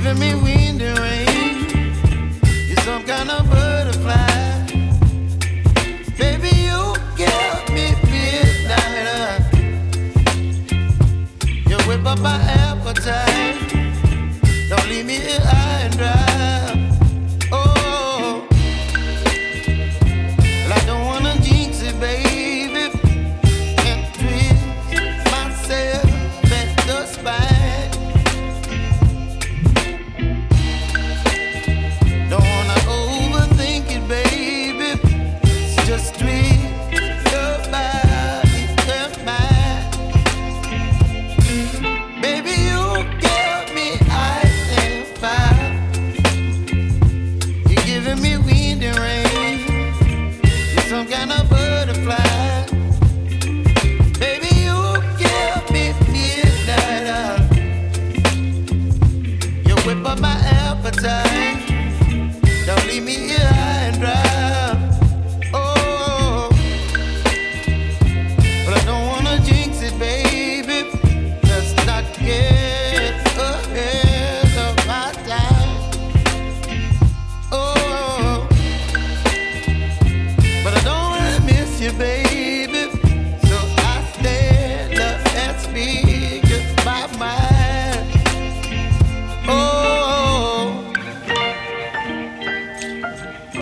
giving me wind and rain. You're some kind of butterfly. Baby, you give me midnight. You whip up my appetite. Don't leave me here high and dry. Oh, well, I don't wanna jinx it, baby. Can't twist myself at the spine. Don't wanna overthink it, baby. It's just twist your body and mine. Baby, you give me ice and fire. You're giving me wind and rain. You're some kind of butterfly. Baby, you give me midnight. You whip up my appetite. Don't leave me here